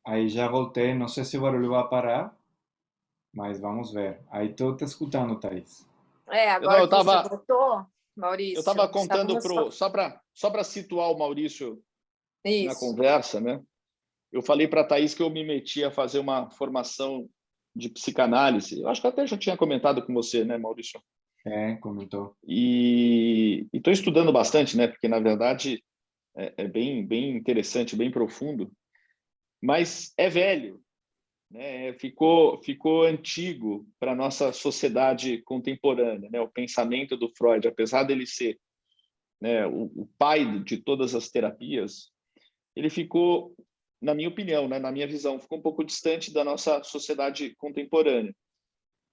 Aí já voltei, não sei se o barulho vai parar, mas vamos ver. Aí estou te escutando, Thaís. Eu não, Agora que você voltou, eu Maurício, estava contando estávamos... só para situar o Maurício na Isso. conversa, né? Eu falei para a Thaís que eu me meti a fazer uma formação de psicanálise. Eu acho que até já tinha comentado com você, né, Maurício? É, comentou. E estou estudando bastante, né? Porque, na verdade, é bem interessante, bem profundo, mas é velho, né? Ficou antigo para a nossa sociedade contemporânea, né? O pensamento do Freud, apesar dele ser, né, o pai de todas as terapias, ele ficou, na minha opinião, né, na minha visão, ficou um pouco distante da nossa sociedade contemporânea.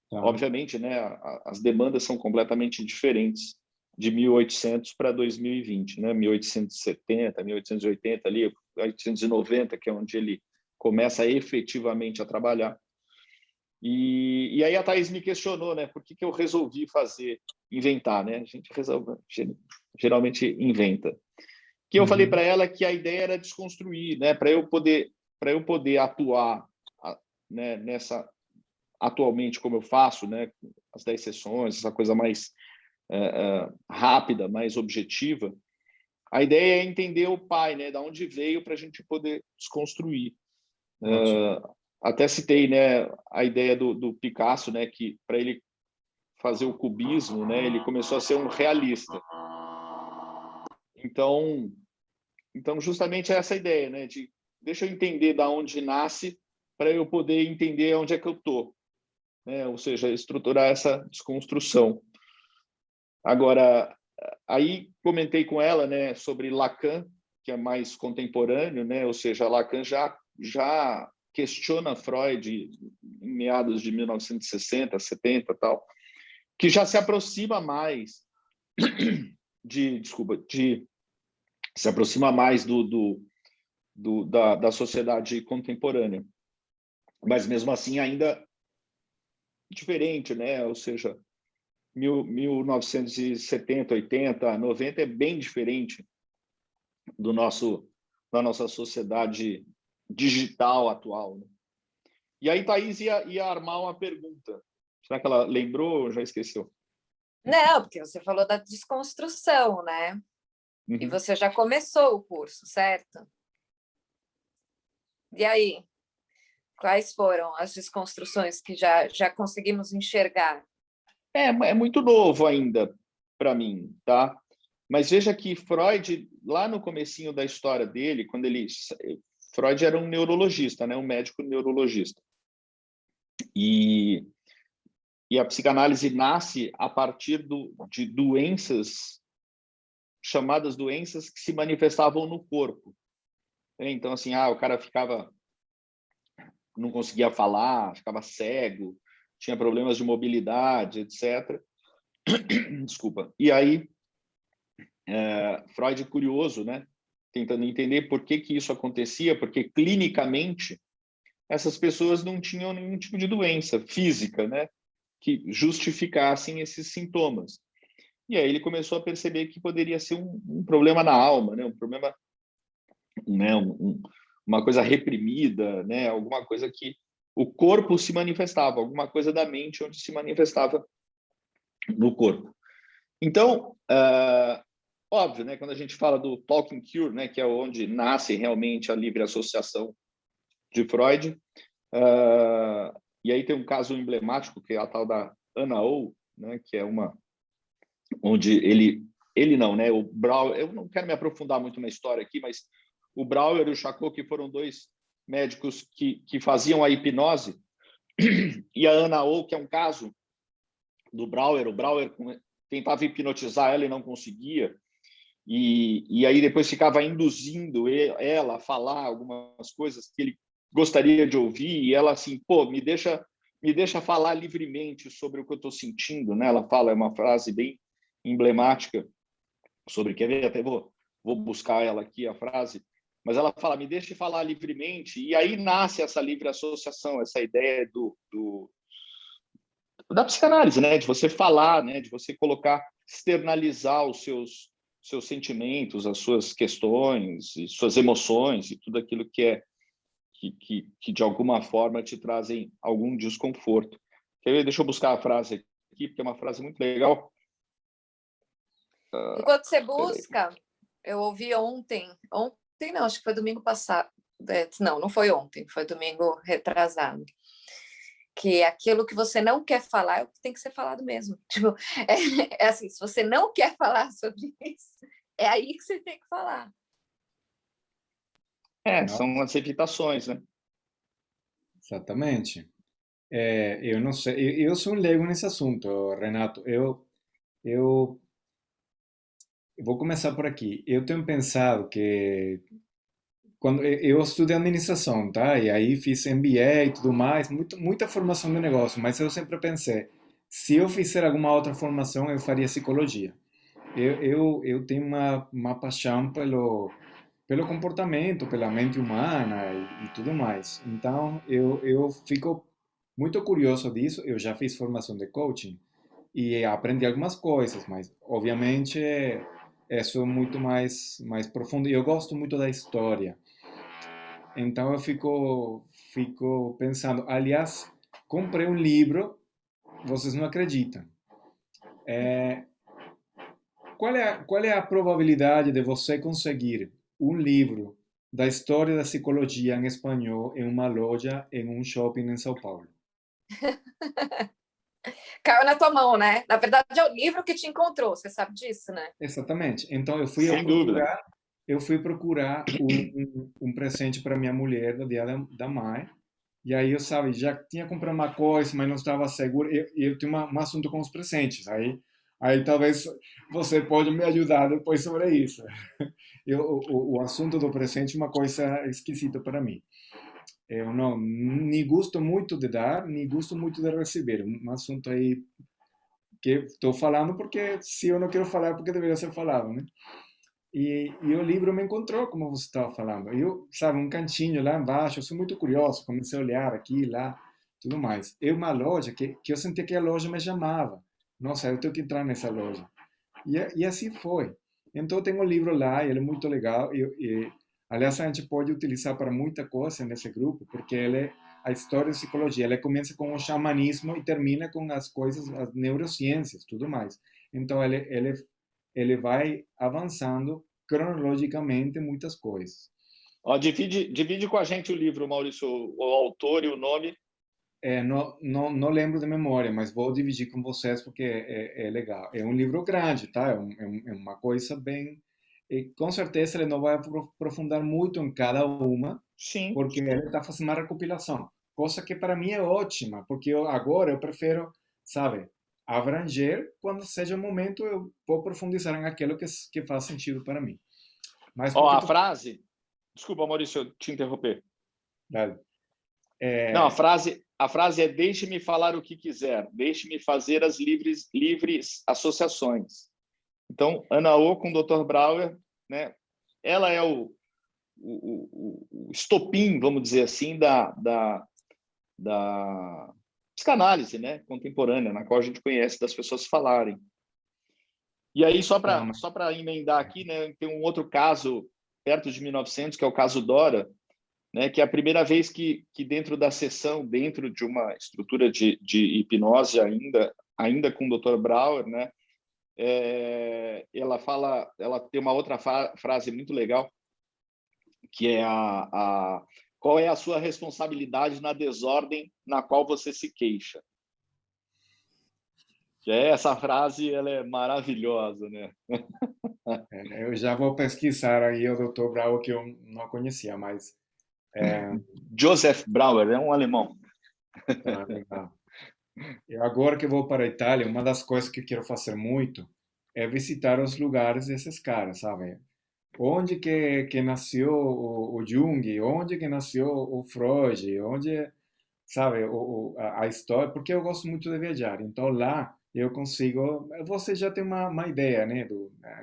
Tá. Obviamente, né, as demandas são completamente diferentes de 1800 para 2020, né? 1870, 1880 ali, 1890, que é onde ele começa efetivamente a trabalhar. E aí a Thaís me questionou, né, por que eu resolvi inventar, né? A gente resolve, geralmente inventa. Que eu falei para ela que a ideia era desconstruir, né, para eu poder atuar, né, nessa atualmente como eu faço, né, as 10 sessões, essa coisa mais rápida, mais objetiva. A ideia é entender o pai, né, da onde veio, para a gente poder desconstruir. Até citei, né, a ideia do Picasso, né, que para ele fazer o cubismo, né, ele começou a ser um realista. Então justamente é essa ideia, né, de deixa eu entender da onde nasce para eu poder entender onde é que eu tô, né, ou seja, estruturar essa desconstrução. Agora, aí comentei com ela, né, sobre Lacan, que é mais contemporâneo, né, ou seja, Lacan já questiona Freud em meados de 1960, 70 tal, que já se aproxima mais se aproxima mais da sociedade contemporânea, mas mesmo assim ainda diferente, né? Ou seja, 1970, 80, 90 é bem diferente da nossa sociedade digital atual, né? E aí Thaís ia armar uma pergunta. Será que ela lembrou ou já esqueceu? Não, porque você falou da desconstrução, né? E você já começou o curso, certo? E aí? Quais foram as desconstruções que já conseguimos enxergar? É muito novo ainda para mim, tá? Mas veja que Freud, lá no comecinho da história dele, Freud era um neurologista, né? Um médico neurologista. E a psicanálise nasce a partir de doenças, chamadas doenças que se manifestavam no corpo. Então, assim, o cara não conseguia falar, ficava cego, tinha problemas de mobilidade, etc. Desculpa. E aí, Freud, curioso, né? Tentando entender por que isso acontecia, porque clinicamente essas pessoas não tinham nenhum tipo de doença física, né, que justificassem esses sintomas. E aí ele começou a perceber que poderia ser um problema na alma, né, um problema, né, uma coisa reprimida, né, alguma coisa que o corpo se manifestava, alguma coisa da mente onde se manifestava no corpo. Então, óbvio, né, quando a gente fala do talking cure, né, que é onde nasce realmente a livre associação de Freud, e aí tem um caso emblemático que é a tal da Anna O, né, que é uma onde ele não, né, o Brauer, eu não quero me aprofundar muito na história aqui, mas o Brauer e o Charcot, que foram dois médicos que faziam a hipnose, e a Anna O, que é um caso do Brauer, o Brauer tentava hipnotizar ela e não conseguia, e aí depois ficava induzindo ela a falar algumas coisas que ele gostaria de ouvir, e ela assim, pô, me deixa falar livremente sobre o que eu estou sentindo, né? Ela fala, é uma frase bem emblemática sobre, quer ver, até vou buscar ela aqui, a frase, mas ela fala, me deixe falar livremente, e aí nasce essa livre associação, essa ideia da psicanálise, né? De você falar, né? De você colocar, externalizar os seus sentimentos, as suas questões, e suas emoções e tudo aquilo que de alguma forma te trazem algum desconforto. Quer ver? Deixa eu buscar a frase aqui, porque é uma frase muito legal. Enquanto você busca, eu ouvi ontem não, acho que foi domingo passado. Não foi ontem, foi domingo retrasado. Que aquilo que você não quer falar é o que tem que ser falado mesmo. Tipo, é assim, se você não quer falar sobre isso, é aí que você tem que falar. São as evitações, né? Exatamente. Eu não sei, eu sou um leigo nesse assunto, Renato. Eu vou começar por aqui. Eu tenho pensado que quando eu estudei administração, tá? E aí fiz MBA e tudo mais, muita formação de negócio, mas eu sempre pensei, se eu fizer alguma outra formação, eu faria psicologia. Eu tenho uma paixão pelo comportamento, pela mente humana e tudo mais. Então, eu fico muito curioso disso. Eu já fiz formação de coaching e aprendi algumas coisas, mas, obviamente, isso é muito mais profundo. E eu gosto muito da história. Então, eu fico pensando. Aliás, comprei um livro, vocês não acreditam. Qual é a probabilidade de você conseguir um livro da história da psicologia em espanhol em uma loja, em um shopping em São Paulo? Caiu na tua mão, né? Na verdade, é o livro que te encontrou, você sabe disso, né? Exatamente. Então Sem dúvida. eu fui procurar um presente para minha mulher no dia da mãe. E aí eu, sabe, já tinha comprado uma coisa, mas não estava seguro. Eu tinha um assunto com os presentes. Aí talvez você pode me ajudar depois sobre isso. O assunto do presente é uma coisa esquisita para mim. Eu não nem gosto muito de dar, nem gosto muito de receber. Um assunto aí que estou falando porque se eu não quero falar é porque deveria ser falado, né? E o livro me encontrou, como você estava falando. Eu, sabe, um cantinho lá embaixo, eu sou muito curioso, comecei a olhar aqui, lá, tudo mais. É uma loja que eu senti que a loja me chamava. Nossa, eu tenho que entrar nessa loja. E assim foi. Então, eu tenho um livro lá, e ele é muito legal. Aliás, a gente pode utilizar para muita coisa nesse grupo, porque ele é a história da psicologia. Ele começa com o xamanismo e termina com as coisas, as neurociências, tudo mais. Então, ele vai avançando cronologicamente muitas coisas. Ó, divide com a gente o livro, Maurício, o autor e o nome. Não lembro de memória, mas vou dividir com vocês porque é legal. É um livro grande, tá? É uma coisa bem. E com certeza ele não vai aprofundar muito em cada uma, Sim. porque ele está fazendo uma recopilação. Coisa que para mim é ótima, porque agora eu prefiro, sabe, abranger. Quando seja o momento, eu vou profundizar em aquilo que faz sentido para mim. Mas Ó, a frase. Desculpa, Maurício, eu te interromper. Não, a frase é: deixe-me falar o que quiser, deixe-me fazer as livres associações. Então, Ana O com o Dr. Brauer, né? Ela é o estopim, vamos dizer assim, da psicanálise, né? Contemporânea, na qual a gente conhece das pessoas falarem. E aí, só para emendar aqui, né? Tem um outro caso perto de 1900, que é o caso Dora, né, que é a primeira vez que dentro da sessão, dentro de uma estrutura de hipnose ainda com o Dr. Brauer, né, ela tem uma outra frase muito legal, que é qual é a sua responsabilidade na desordem na qual você se queixa? Essa frase ela é maravilhosa, né? Eu já vou pesquisar aí o Dr. Brauer, que eu não conhecia, mas Joseph Brauer é um alemão. tá legal. Eu agora que vou para a Itália, uma das coisas que eu quero fazer muito é visitar os lugares desses caras, sabe? Onde que nasceu o Jung, onde que nasceu o Freud, onde, sabe, a história, porque eu gosto muito de viajar. Então lá eu consigo, você já tem uma ideia, né,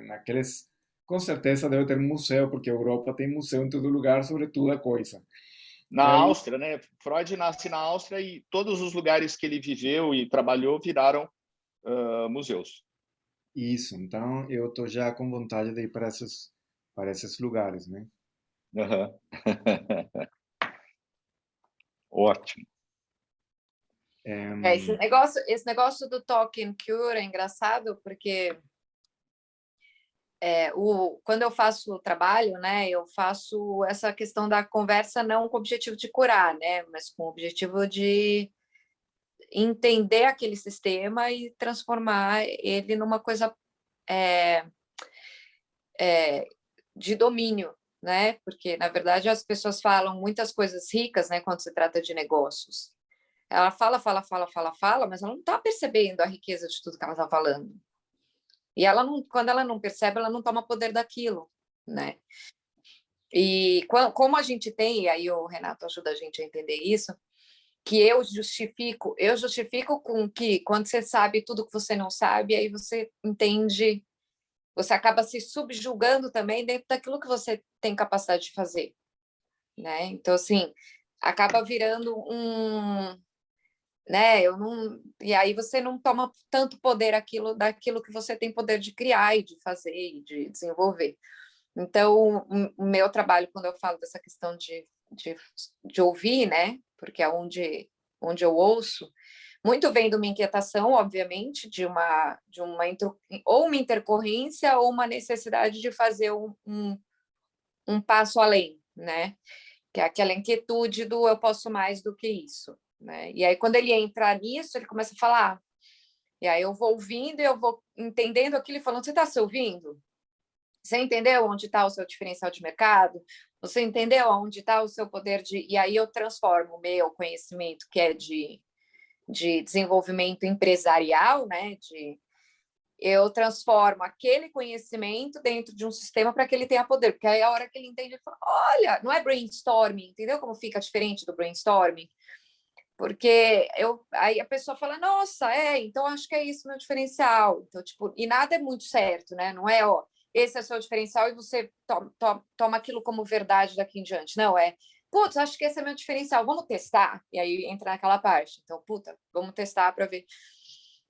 naqueles, com certeza deve ter um museu, porque a Europa tem museu em todo lugar sobre toda coisa. Na E aí, Áustria, né? Freud nasce na Áustria e todos os lugares que ele viveu e trabalhou viraram museus. isso, então eu tô já com vontade de ir para esses lugares, né? Uhum. Ótimo. Esse negócio do talk and cure é engraçado, porque quando eu faço o trabalho, né, eu faço essa questão da conversa não com o objetivo de curar, né, mas com o objetivo de entender aquele sistema e transformar ele numa coisa de domínio, né? Porque, na verdade, as pessoas falam muitas coisas ricas, né, quando se trata de negócios. Ela fala, mas ela não está percebendo a riqueza de tudo que ela está falando. E ela não, quando ela não percebe, ela não toma poder daquilo, né? E como a gente tem, e aí o Renato ajuda a gente a entender isso, que eu justifico com que quando você sabe tudo que você não sabe, aí você entende, você acaba se subjugando também dentro daquilo que você tem capacidade de fazer, né? Então, assim, acaba virando né? E aí você não toma tanto poder daquilo que você tem poder de criar e de fazer e de desenvolver. Então, o meu trabalho, quando eu falo dessa questão de ouvir, né? Porque é onde eu ouço, muito vem de uma inquietação, obviamente, ou uma intercorrência ou uma necessidade de fazer um passo além, né? Que é aquela inquietude do eu posso mais do que isso, né? E aí, quando ele entra nisso, ele começa a falar. E aí eu vou ouvindo e eu vou entendendo aquilo e falando, você está se ouvindo? Você entendeu onde está o seu diferencial de mercado? Você entendeu onde está o seu poder de... E aí eu transformo o meu conhecimento, que é de desenvolvimento empresarial, né? Eu transformo aquele conhecimento dentro de um sistema para que ele tenha poder. Porque aí a hora que ele entende, ele fala, olha, não é brainstorming, entendeu como fica diferente do brainstorming? Porque aí a pessoa fala, nossa, então acho que é isso o meu diferencial. Então, tipo, e nada é muito certo, né? Não é, esse é o seu diferencial e você toma aquilo como verdade daqui em diante. Não, putz, acho que esse é meu diferencial, vamos testar. E aí entra naquela parte. Então, puta, vamos testar para ver.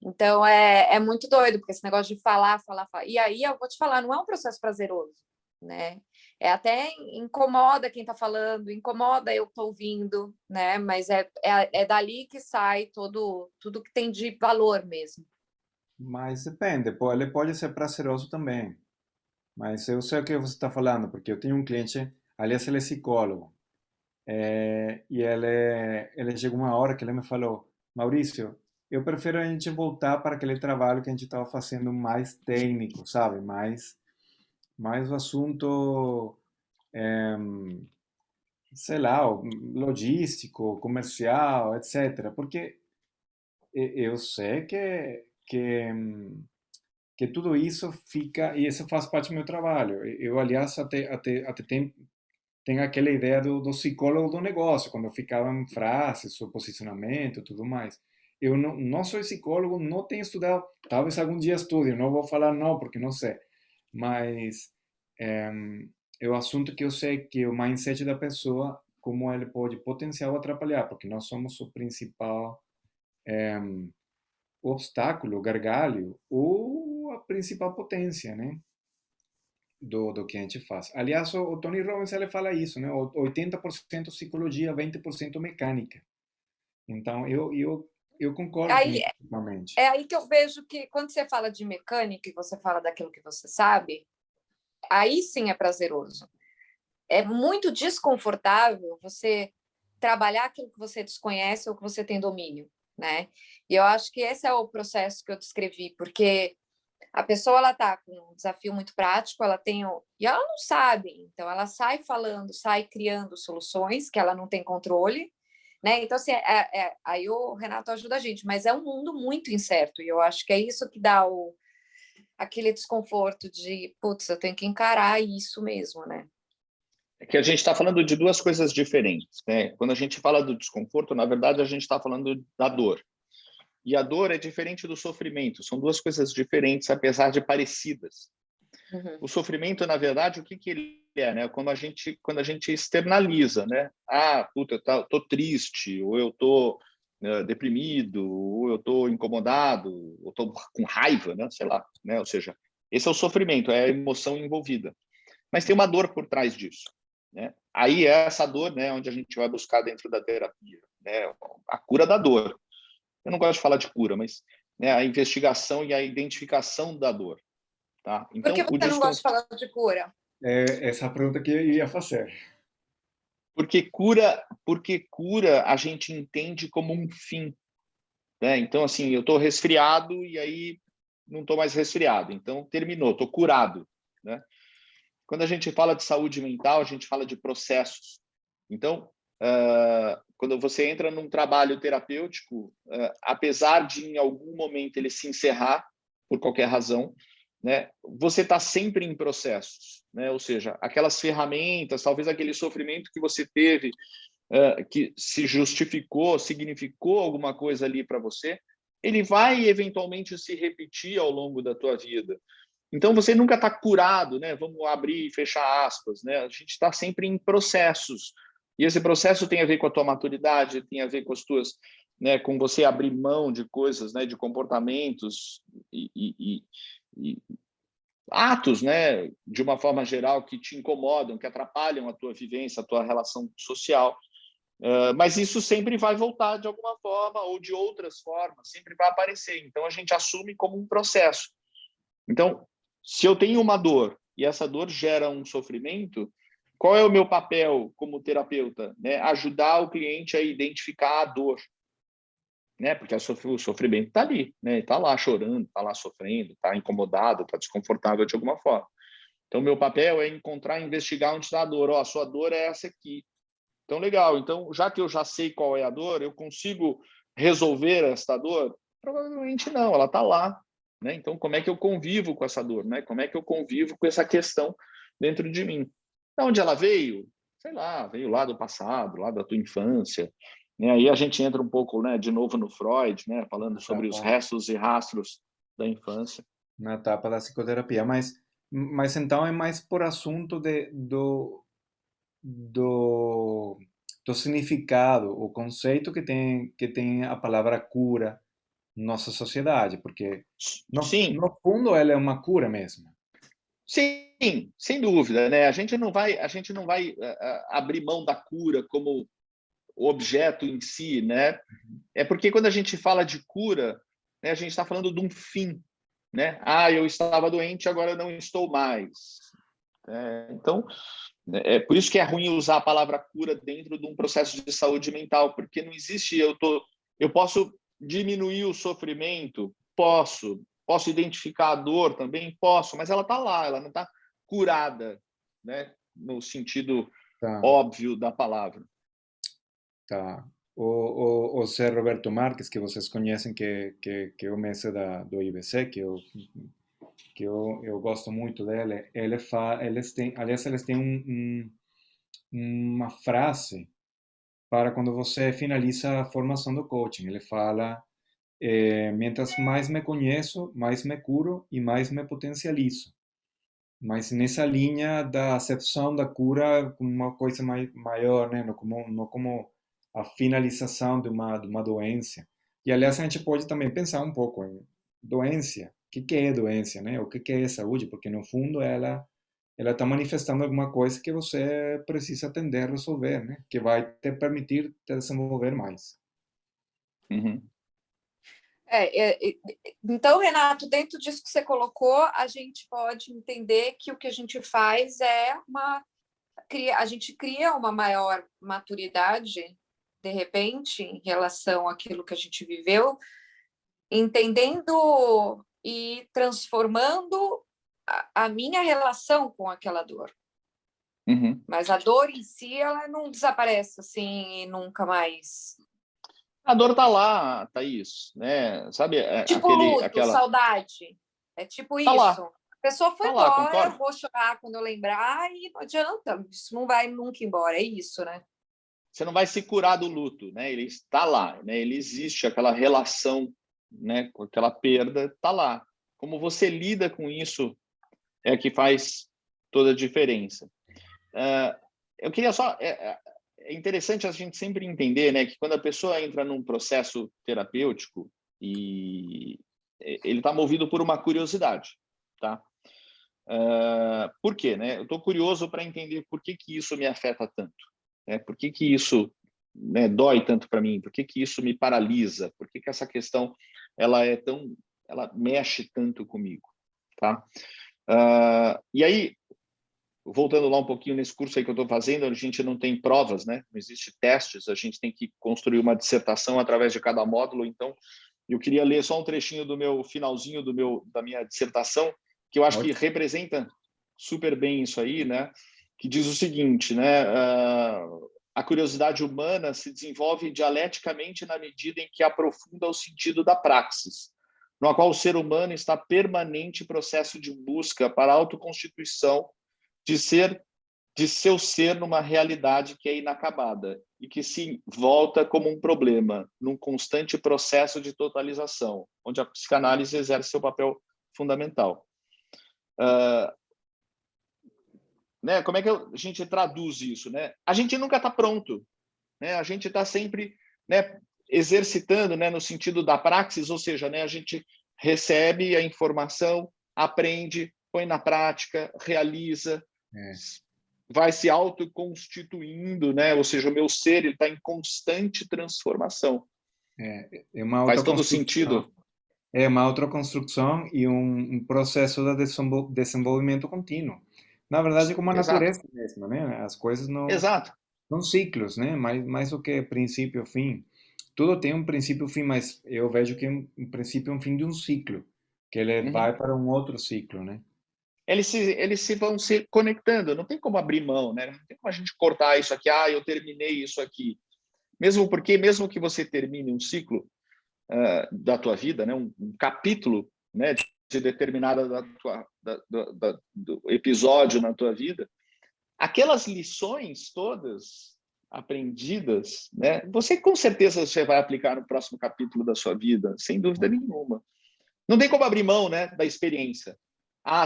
Então, é muito doido, porque esse negócio de falar. E aí, eu vou te falar, não é um processo prazeroso, né? Até incomoda quem está falando, incomoda eu estou ouvindo, né? Mas é dali que sai tudo que tem de valor mesmo. Mas depende, ele pode ser prazeroso também. Mas eu sei o que você está falando, porque eu tenho um cliente, aliás, ele é psicólogo, e ele chegou uma hora que ele me falou, Maurício, eu prefiro a gente voltar para aquele trabalho que a gente estava fazendo mais técnico, sabe? Mais o assunto, sei lá, logístico, comercial, etc. Porque eu sei que tudo isso fica, e isso faz parte do meu trabalho. Eu aliás, até tem aquela ideia do psicólogo do negócio, quando eu ficava em frases, o posicionamento, tudo mais. Eu não sou psicólogo, não tenho estudado, talvez algum dia estude, não vou falar não, porque não sei. Mas é o assunto que eu sei que o mindset da pessoa, como ele pode potenciar ou atrapalhar, porque nós somos o principal obstáculo, gargalho, ou a principal potência, né? Do que a gente faz. Aliás, o Tony Robbins ele fala isso, né? 80% psicologia, 20% mecânica. Então, eu concordo com Aí, isso totalmente. é aí que eu vejo que quando você fala de mecânica e você fala daquilo que você sabe, aí sim é prazeroso. É muito desconfortável você trabalhar aquilo que você desconhece ou que você tem domínio, né? E eu acho que esse é o processo que eu descrevi, porque a pessoa ela está com um desafio muito prático, e ela não sabe, então ela sai falando, sai criando soluções que ela não tem controle, né? Então assim, aí o Renato ajuda a gente, mas é um mundo muito incerto e eu acho que é isso que dá aquele desconforto de, putz, eu tenho que encarar isso mesmo, né? É que a gente está falando de duas coisas diferentes, né? Quando a gente fala do desconforto, na verdade a gente está falando da dor. E a dor é diferente do sofrimento, são duas coisas diferentes, apesar de parecidas. Uhum. O sofrimento, na verdade, o que ele é, né? Quando a gente externaliza, né? Puta, eu tô triste, ou eu tô deprimido, ou eu tô incomodado, ou tô com raiva, né? Sei lá, né? Ou seja, esse é o sofrimento, é a emoção envolvida. Mas tem uma dor por trás disso, né? Aí é essa dor, né, onde a gente vai buscar dentro da terapia. né? A cura da dor. Eu não gosto de falar de cura, mas, né, a investigação e a identificação da dor. Tá? Por Então, que você não gosta de falar de cura? É essa a pergunta que eu ia fazer. Porque cura a gente entende como um fim. Né? Então, assim, eu estou resfriado e aí não estou mais resfriado. Então, terminou, estou curado. Né? Quando a gente fala de saúde mental, a gente fala de processos. Então, quando você entra num trabalho terapêutico, apesar de em algum momento ele se encerrar, por qualquer razão, né, você está sempre em processos. Né? Ou seja, aquelas ferramentas, talvez aquele sofrimento que você teve, que se justificou, significou alguma coisa ali para você, ele vai eventualmente se repetir ao longo da tua vida. Então, você nunca está curado, né? Vamos abrir e fechar aspas, né? A gente está sempre em processos. E esse processo tem a ver com a tua maturidade, tem a ver com as tuas, né? Com você abrir mão de coisas, né? De comportamentos e atos, né? De uma forma geral, que te incomodam, que atrapalham a tua vivência, a tua relação social. Mas isso sempre vai voltar de alguma forma ou de outras formas, sempre vai aparecer. Então, a gente assume como um processo. Então, se eu tenho uma dor e essa dor gera um sofrimento, qual é o meu papel como terapeuta? Né? Ajudar o cliente a identificar a dor. Né? Porque o sofrimento está ali, né? Está lá chorando, está lá sofrendo, está incomodado, está desconfortável de alguma forma. Então, meu papel é encontrar, investigar onde está a dor. A sua dor é essa aqui. Então, legal. Então, já que eu já sei qual é a dor, eu consigo resolver esta dor? Provavelmente não, ela está lá. Né? Então, como é que eu convivo com essa dor? Né? Como é que eu convivo com essa questão dentro de mim? De onde ela veio? Sei lá, veio lá do passado, lá da tua infância. Né? Aí a gente entra um pouco, né, de novo no Freud, né, falando sobre os restos e rastros da infância. Na etapa da psicoterapia, mas então é mais por assunto do significado, o conceito que tem a palavra cura na nossa sociedade, porque Sim, no fundo ela é uma cura mesmo. sim, sem dúvida, né? A gente não vai abrir mão da cura como objeto em si, né? É porque quando a gente fala de cura, né, a gente está falando de um fim, né? Ah, eu estava doente, agora eu não estou mais. Então, é por isso que é ruim usar a palavra cura dentro de um processo de saúde mental, porque não existe eu posso diminuir o sofrimento, posso identificar a dor também, posso, mas ela está lá, ela não está curada, né? No sentido Tá, óbvio da palavra. tá. O Zé Roberto Marques, que vocês conhecem, que é o mestre do IBC, eu gosto muito dele, eles têm uma frase para quando você finaliza a formação do coaching. Ele fala, mientras mais me conheço, mais me curo e mais me potencializo. Mas nessa linha da acepção da cura como uma coisa maior, né? Não como a finalização de uma doença. E, aliás, a gente pode também pensar um pouco em doença. O que é doença, né? O que é saúde? Porque, no fundo, ela está manifestando alguma coisa que você precisa atender, resolver, né? Que vai te permitir te desenvolver mais. Uhum. Então, Renato, dentro disso que você colocou, a gente pode entender que o que a gente faz é a gente cria uma maior maturidade, de repente, em relação àquilo que a gente viveu, entendendo e transformando a minha relação com aquela dor. Uhum. Mas a dor em si, ela não desaparece assim e nunca mais. A dor tá lá, Thaís, né? Sabe, Tipo luto, saudade. É tipo tá isso. lá, A pessoa foi tá lá, embora, eu concordo. vou chorar quando eu lembrar e não adianta, isso não vai nunca embora, é isso, né? Você não vai se curar do luto, né? Ele está lá, né? Ele existe, aquela relação, né, com aquela perda, está lá. Como você lida com isso é que faz toda a diferença. Eu queria só... É interessante a gente sempre entender, né, que quando a pessoa entra num processo terapêutico e ele está movido por uma curiosidade, tá? Por quê, né? Eu estou curioso para entender por que isso me afeta tanto, né? Por que isso né, dói tanto para mim? Por que que isso me paralisa? Por que que essa questão ela mexe tanto comigo, tá? E aí, voltando lá um pouquinho nesse curso aí que eu estou fazendo, a gente não tem provas, né? Não existe testes, a gente tem que construir uma dissertação através de cada módulo. Então, eu queria ler só um trechinho do meu finalzinho da minha dissertação, que eu acho que representa super bem isso aí, né? Que diz o seguinte, né? A curiosidade humana se desenvolve dialeticamente na medida em que aprofunda o sentido da praxis, no qual o ser humano está permanente em processo de busca para a autoconstituição de seu ser numa realidade que é inacabada e que se volta como um problema, num constante processo de totalização, onde a psicanálise exerce seu papel fundamental. Né? Como é que a gente traduz isso? Né? A gente nunca está pronto, né? A gente está sempre, né, exercitando, né, no sentido da praxis, ou seja, né, a gente recebe a informação, aprende, põe na prática, realiza, vai se autoconstituindo, né? Ou seja, o meu ser está em constante transformação. Faz todo sentido. É uma outra construção e um processo de desenvolvimento contínuo. Na verdade, é como a natureza mesmo, né? As coisas não são ciclos, né? Mais do que princípio e fim. Tudo tem um princípio e fim, mas eu vejo que um princípio e um fim de um ciclo, que ele vai para um outro ciclo, né? Eles se vão se conectando, não tem como abrir mão, né? Não tem como a gente cortar isso aqui, eu terminei isso aqui. Mesmo que você termine um ciclo da tua vida, né? Um capítulo, né, de determinada do episódio na tua vida, aquelas lições todas aprendidas, né? Você com certeza você vai aplicar no próximo capítulo da sua vida, sem dúvida nenhuma. Não tem como abrir mão, né, da experiência.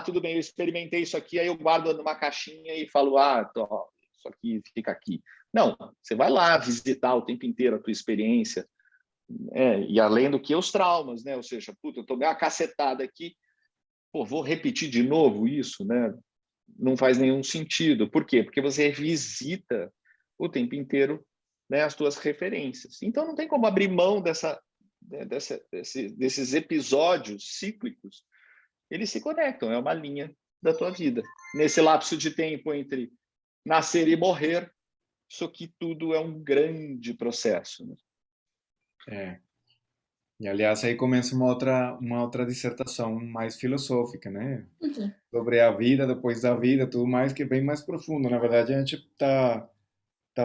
Tudo bem, eu experimentei isso aqui, aí eu guardo numa caixinha e falo, isso aqui fica aqui. Não, você vai lá visitar o tempo inteiro a tua experiência, e além do que os traumas, né? Ou seja, eu tomei uma cacetada aqui, vou repetir de novo isso, né? Não faz nenhum sentido. Por quê? Porque você revisita o tempo inteiro, né, as tuas referências. Então, não tem como abrir mão desses episódios cíclicos. Eles se conectam, é uma linha da tua vida. Nesse lapso de tempo entre nascer e morrer, isso aqui tudo é um grande processo, né? E, aliás, aí começa uma outra dissertação mais filosófica, né? Sobre a vida, depois da vida, tudo mais, que é bem mais profundo. Na verdade, a gente tá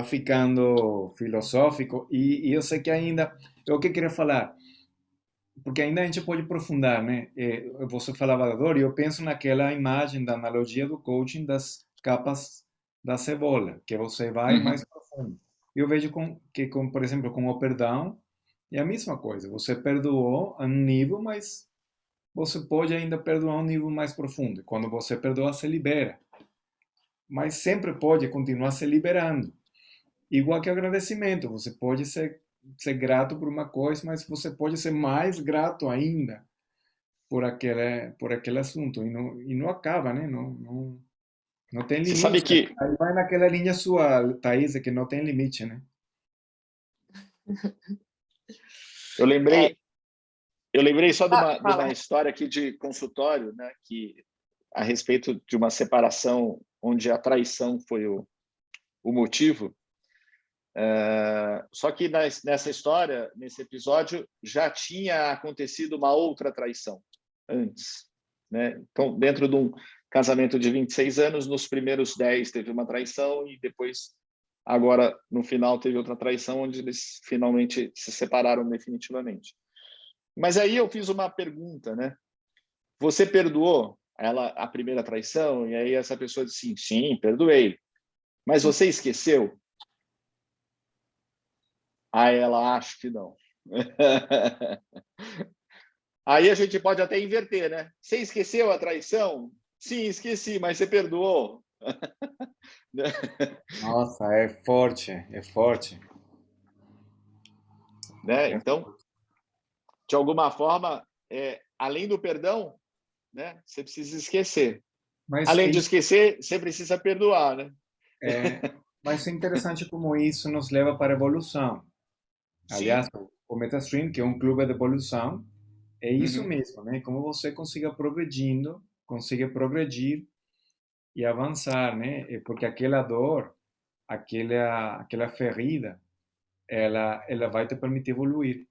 ficando filosófico e eu sei que ainda... É o que eu queria falar, porque ainda a gente pode aprofundar, né? Você falava da dor e eu penso naquela imagem da analogia do coaching das capas da cebola, que você vai mais profundo. Eu vejo por exemplo, com o perdão, é a mesma coisa. Você perdoou a um nível, mas você pode ainda perdoar a um nível mais profundo. Quando você perdoa, se libera. Mas sempre pode continuar se liberando. Igual que o agradecimento. Você pode ser grato por uma coisa, mas você pode ser mais grato ainda por aquele assunto. E não acaba, né? Não tem Você limite. sabe que... Aí vai naquela linha sua, Thaís, que não tem limite, né? Eu lembrei só de uma história aqui de consultório, né, que a respeito de uma separação onde a traição foi o motivo. Só que nessa história, nesse episódio, já tinha acontecido uma outra traição antes, né? Então, dentro de um casamento de 26 anos, nos primeiros 10 teve uma traição e depois, agora, no final, teve outra traição onde eles finalmente se separaram definitivamente. Mas aí eu fiz uma pergunta, né? Você perdoou a primeira traição? E aí essa pessoa disse, sim, perdoei. Mas você esqueceu? Aí ela, acho que não. Aí a gente pode até inverter, né? Você esqueceu a traição? Sim, esqueci, mas você perdoou? Nossa, é forte, é forte. Né? Então, de alguma forma, além do perdão, né, você precisa esquecer. Mas Além de esquecer, você precisa perdoar, né? Mas é interessante como isso nos leva para a evolução. Aliás, Sim. o MetaStream, que é um clube de evolução, é isso Uhum. mesmo, né? Como você consiga progredindo, consiga progredir e avançar, né? Porque aquela dor, aquela ferida, ela vai te permitir evoluir.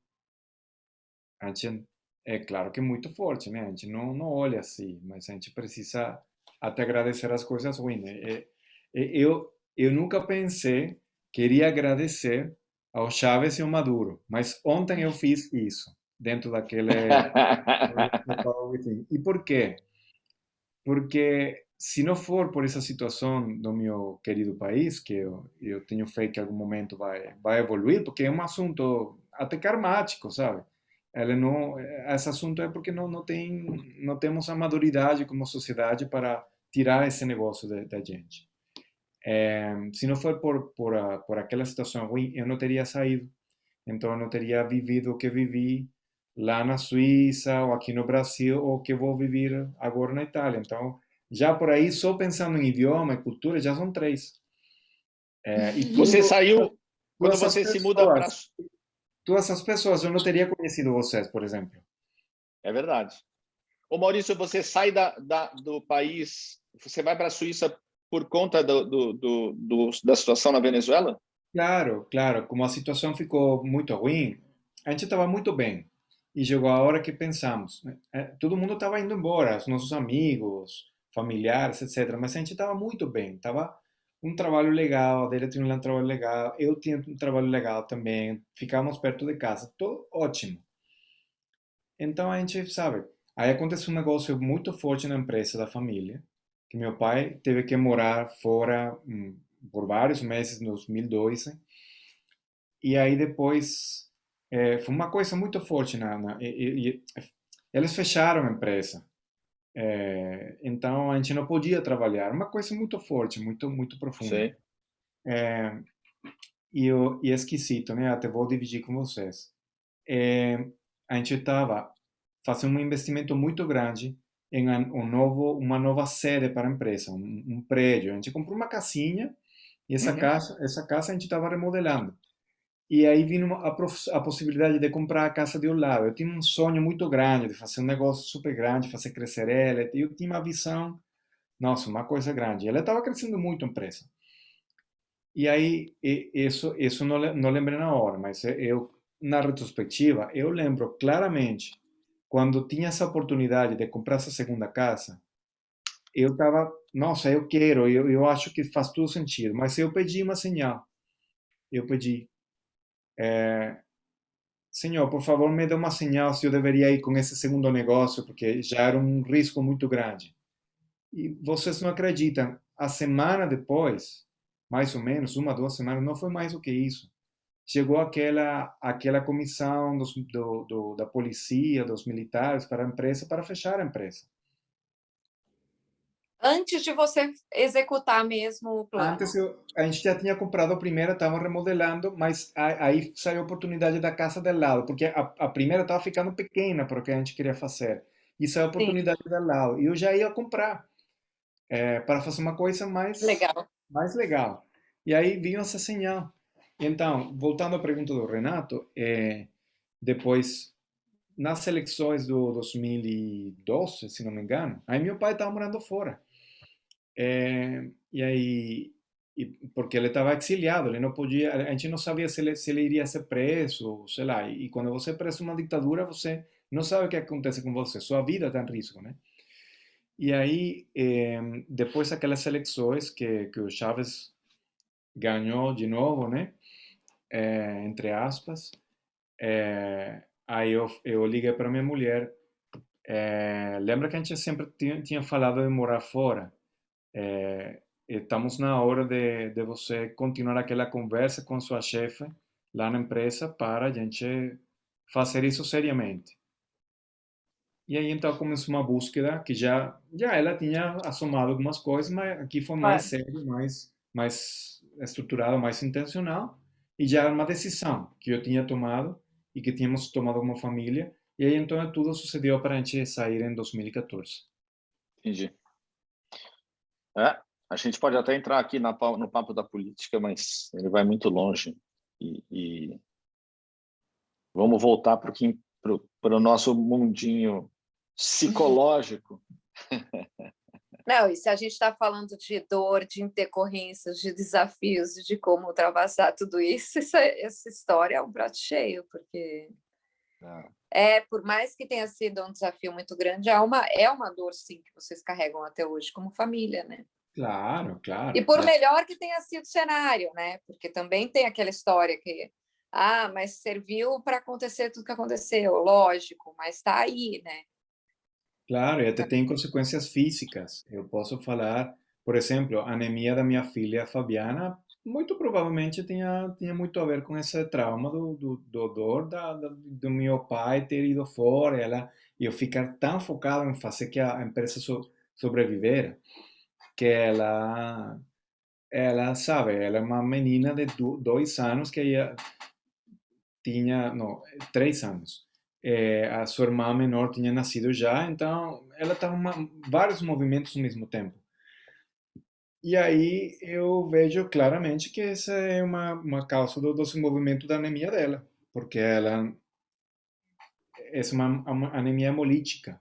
A gente, é claro que é muito forte, né? A gente não olha assim, mas a gente precisa até agradecer as coisas ruins, né? Eu nunca pensei que iria agradecer ao Chaves e ao Maduro, mas ontem eu fiz isso, dentro daquele... E por quê? Porque se não for por essa situação do meu querido país, que eu tenho fé que em algum momento vai evoluir, porque é um assunto até karmático, sabe? Ele não, esse assunto é porque não temos a maturidade como sociedade para tirar esse negócio da gente. Se não for por aquela situação ruim, eu não teria saído. Então, eu não teria vivido o que vivi lá na Suíça, ou aqui no Brasil, ou que vou viver agora na Itália. Então, já por aí, só pensando em idioma e cultura, já são três. E Você saiu, tu quando essas você se muda para. pessoas, tu essas pessoas, eu não teria conhecido vocês, por exemplo. É verdade. Ô Maurício, você sai do país, você vai para a Suíça por conta da situação na Venezuela? Claro, claro, como a situação ficou muito ruim, a gente estava muito bem. E chegou a hora que pensamos, né? Todo mundo estava indo embora, os nossos amigos, familiares, etc. Mas a gente estava muito bem, estava um trabalho legal, a dele tinha um trabalho legal, eu tinha um trabalho legal também, ficávamos perto de casa, tudo ótimo. Então a gente sabe, aí aconteceu um negócio muito forte na empresa da família, que meu pai teve que morar fora por vários meses em 2012. E aí depois foi uma coisa muito forte eles fecharam a empresa. Então a gente não podia trabalhar. Uma coisa muito forte, muito profunda. Sei. É, e é esquisito, né? Até vou dividir com vocês. A gente estava fazendo um investimento muito grande em uma nova sede para a empresa, um prédio. A gente comprou uma casinha e Uhum. essa casa a gente estava remodelando. E aí vindo a possibilidade de comprar a casa de um lado. Eu tinha um sonho muito grande de fazer um negócio super grande, fazer crescer ela. E eu tinha uma visão, nossa, uma coisa grande. Ela estava crescendo muito a empresa. E aí, isso não lembrei na hora, mas eu, na retrospectiva, eu lembro claramente, quando tinha essa oportunidade de comprar essa segunda casa, eu estava, nossa, eu quero, eu acho que faz todo sentido. Mas eu pedi uma señal. Eu pedi, Senhor, por favor, me dê uma señal se eu deveria ir com esse segundo negócio, porque já era um risco muito grande. E vocês não acreditam, a semana depois, mais ou menos, uma, 2 semanas, não foi mais do que isso. Chegou aquela comissão da polícia, dos militares para a empresa, para fechar a empresa. Antes de você executar mesmo o Antes plano. a gente já tinha comprado a primeira, estavam remodelando, mas aí saiu a oportunidade da casa do lado, porque a primeira estava ficando pequena para o que a gente queria fazer. E saiu a Sim, oportunidade do lado. E eu já ia comprar para fazer uma coisa legal. mais legal. E aí vinha essa señal. Então, voltando à pergunta do Renato, depois, nas eleições do 2012, se não me engano, aí meu pai estava morando fora. E aí, porque ele estava exiliado, ele não podia, a gente não sabia se ele iria ser preso, sei lá. E quando você é preso numa ditadura, você não sabe o que acontece com você, sua vida está em risco, né? E aí, depois daquelas eleições que o Chávez ganhou de novo, né? Entre aspas, aí eu liguei para minha mulher. Lembra que a gente sempre tinha falado de morar fora? Estamos na hora de você continuar aquela conversa com sua chefe lá na empresa para a gente fazer isso seriamente. E aí então começou uma búsqueda que já ela tinha assomado algumas coisas, mas aqui foi mais Claro. sério, mais estruturado, mais intencional. E já era uma decisão que eu tinha tomado e que tínhamos tomado como família. E aí então tudo sucedeu para a gente sair em 2014. Entendi. É. A gente pode até entrar aqui no papo da política, mas ele vai muito longe. E vamos voltar para o nosso mundinho psicológico. Não, e se a gente está falando de dor, de intercorrências, de desafios, de como ultrapassar tudo isso, essa história é um prato cheio, porque por mais que tenha sido um desafio muito grande, é uma dor, sim, que vocês carregam até hoje como família, né? Claro, claro. E por melhor que tenha sido o cenário, né? Porque também tem aquela história que, mas serviu para acontecer tudo que aconteceu, lógico, mas está aí, né? Claro, e até tem consequências físicas. Eu posso falar, por exemplo, a anemia da minha filha Fabiana, muito provavelmente tinha muito a ver com esse trauma do dor do meu pai ter ido fora, e eu ficar tão focado em fazer que a empresa sobreviver, que ela sabe, ela é uma menina de 2 anos que tinha, não, 3 anos. A sua irmã menor tinha nascido já, então ela estava vários movimentos ao mesmo tempo. E aí eu vejo claramente que essa é uma causa do desenvolvimento da anemia dela, porque ela é uma anemia hemolítica,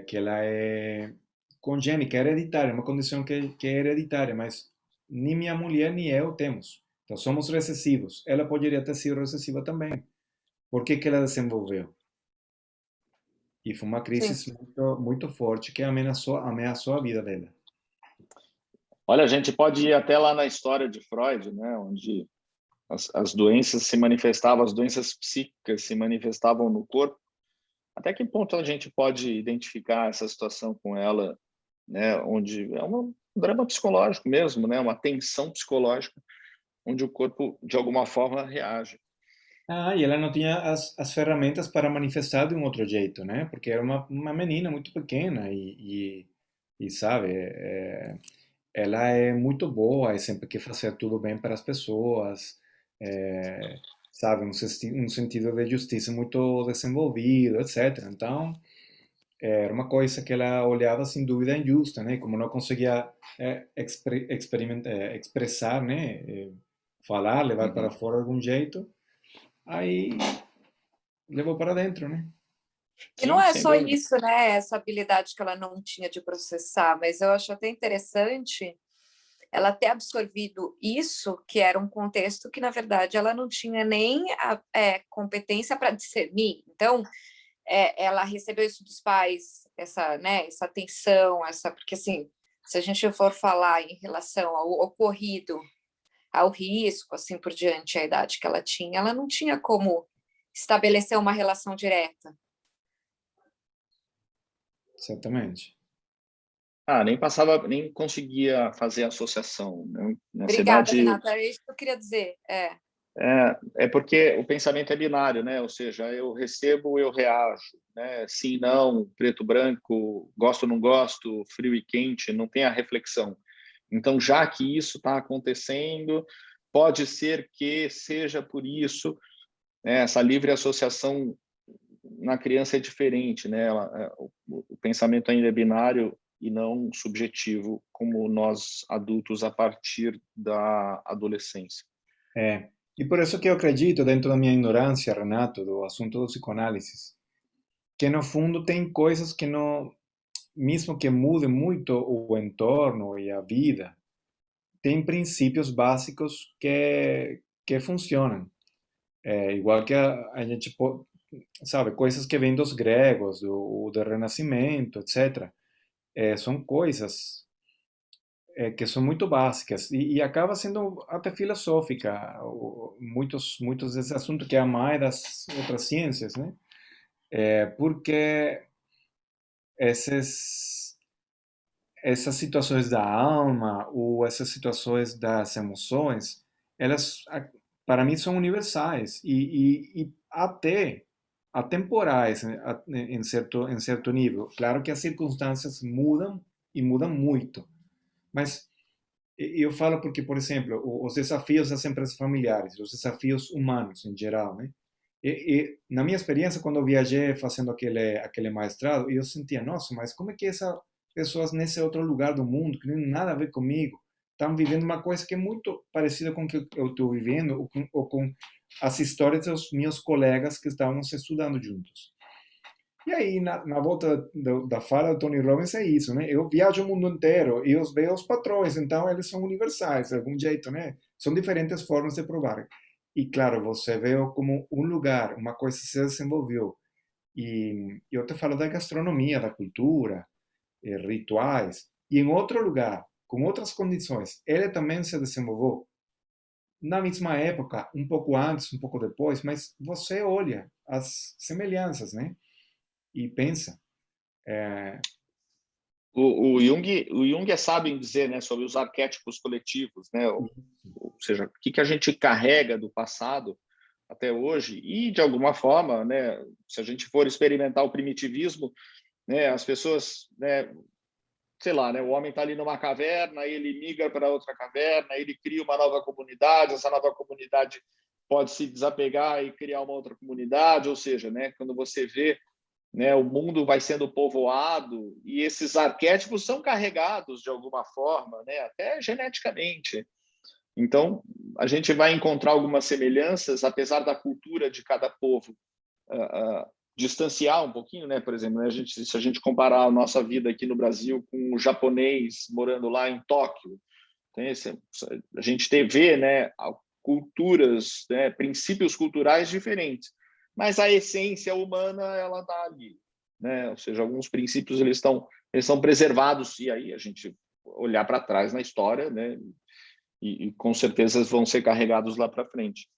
que ela é congênica, é hereditária, é uma condição que é hereditária, mas nem minha mulher nem eu temos. Então somos recessivos. Ela poderia ter sido recessiva também. Por que que ela desenvolveu? E foi uma Sim. crise muito forte que ameaçou a vida dela. Olha, a gente pode ir até lá na história de Freud, né, onde as doenças se manifestavam, as doenças psíquicas se manifestavam no corpo. Até que ponto a gente pode identificar essa situação com ela, né, onde é um drama psicológico mesmo, né, uma tensão psicológica, onde o corpo, de alguma forma, reage. E ela não tinha as ferramentas para manifestar de um outro jeito, né? Porque era uma menina muito pequena e sabe, ela é muito boa e sempre quer fazer tudo bem para as pessoas, é, sabe, um sentido de justiça muito desenvolvido, etc. Então, era uma coisa que ela olhava sem dúvida injusta, né? Como não conseguia expressar, né? Falar, levar para Uhum. fora de algum jeito, aí levou para dentro, né? E não Sim, é sem só dúvida. isso, né? Essa habilidade que ela não tinha de processar, mas eu acho até interessante ela ter absorvido isso, que era um contexto que, na verdade, ela não tinha nem a competência para discernir. Então, ela recebeu isso dos pais, essa atenção, porque assim, se a gente for falar em relação ao ocorrido, ao risco, assim por diante, a idade que ela não tinha como estabelecer uma relação direta. Certamente. Nem passava, nem conseguia fazer associação, né? Na Obrigada, verdade, Renata. É isso que eu queria dizer. é porque o pensamento é binário, né? Ou seja, eu recebo, eu reajo, né? Sim, não, preto, branco, gosto, não gosto, frio e quente, não tem a reflexão. Então, já que isso está acontecendo, pode ser que seja por isso, né? Essa livre associação na criança é diferente, né? O pensamento ainda é binário e não subjetivo, como nós adultos a partir da adolescência. E por isso que eu acredito, dentro da minha ignorância, Renato, do assunto do psicoanálise, que no fundo tem coisas que não, mesmo que mude muito o entorno e a vida, tem princípios básicos que funcionam. Igual que a gente, sabe, coisas que vêm dos gregos, do Renascimento, etc. São coisas que são muito básicas e acaba sendo até filosófica, muitos desses assuntos que é a mais das outras ciências, né? Porque essas situações da alma ou essas situações das emoções, elas, para mim, são universais e até atemporais, né, em certo nível. Claro que as circunstâncias mudam e mudam muito, mas eu falo porque, por exemplo, os desafios das empresas familiares, os desafios humanos em geral, né? Na minha experiência, quando eu viajei fazendo aquele mestrado, eu sentia, nossa, mas como é que essa pessoas nesse outro lugar do mundo que não tem nada a ver comigo, estão vivendo uma coisa que é muito parecida com o que eu estou vivendo ou com as histórias dos meus colegas que estávamos estudando juntos. E aí, na volta da fala do Tony Robbins é isso, né? Eu viajo o mundo inteiro e eu vejo os patrões, então eles são universais, de algum jeito, né? São diferentes formas de provar. E, claro, você vê como um lugar, uma coisa se desenvolveu. E eu te falo da gastronomia, da cultura, rituais. E em outro lugar, com outras condições, ele também se desenvolveu na mesma época, um pouco antes, um pouco depois, mas você olha as semelhanças, né? E pensa. O Jung é sábio em dizer, né, sobre os arquétipos coletivos, né? Ou seja, o que a gente carrega do passado até hoje e, de alguma forma, né, se a gente for experimentar o primitivismo, né, as pessoas, né, sei lá, né, o homem está ali numa caverna, ele migra para outra caverna, ele cria uma nova comunidade, essa nova comunidade pode se desapegar e criar uma outra comunidade, ou seja, né, quando você vê, né, o mundo vai sendo povoado e esses arquétipos são carregados de alguma forma, né, até geneticamente. Então, a gente vai encontrar algumas semelhanças, apesar da cultura de cada povo distanciar um pouquinho, né? Por exemplo, né, se a gente comparar a nossa vida aqui no Brasil com o japonês morando lá em Tóquio, a gente vê, né, culturas, né, princípios culturais diferentes, mas a essência humana ela está ali, né? Ou seja, alguns princípios eles são preservados e aí a gente olhar para trás na história, né? E com certeza vão ser carregados lá para frente.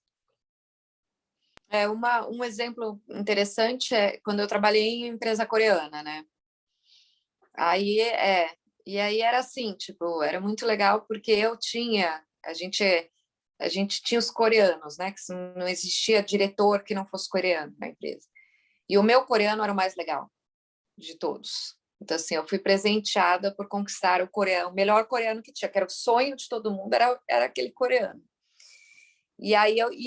Um exemplo interessante é quando eu trabalhei em empresa coreana, né? E aí era assim, tipo, era muito legal porque a gente tinha os coreanos, né? Que não existia diretor que não fosse coreano na empresa. E o meu coreano era o mais legal de todos. Então, assim, eu fui presenteada por conquistar o melhor coreano que tinha, que era o sonho de todo mundo, era aquele coreano. E